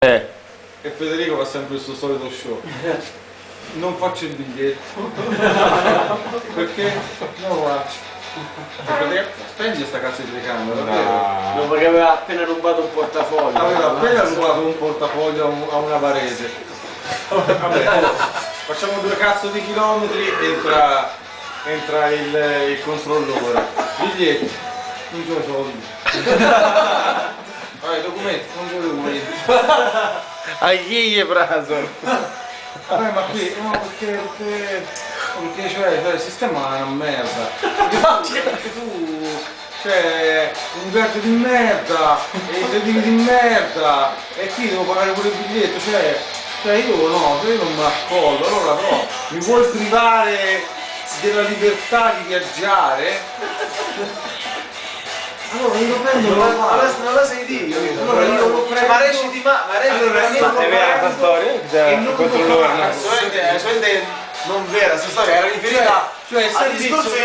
E Federico fa sempre il suo solito show. Non faccio il biglietto. Perché? Non lo faccio. Spegni sta cazzo di telecamera, davvero? Dopo che aveva appena rubato un portafoglio. Aveva appena rubato un portafoglio a una parete. Vabbè, facciamo 2 cazzo di chilometri, entra il controllore. Biglietti, non ce ne soldi. Vai, documenti, non ce ne documenti. A chi gli praso? Vabbè, ma qui, no, perché cioè, il sistema è una merda. Perché tu, cioè, un gatto di merda, e i sedili di merda, e qui devo pagare pure il biglietto, cioè io no, io non me l'accolgo, allora però mi vuoi privare della libertà di viaggiare? Allora io lo prendo, Non la sei di io. allora io lo prendo. Ma reciti È vera la storia? E non lo Controllore. pago. assolutamente non vera, questa storia era riferita Cioè il al servizio discorso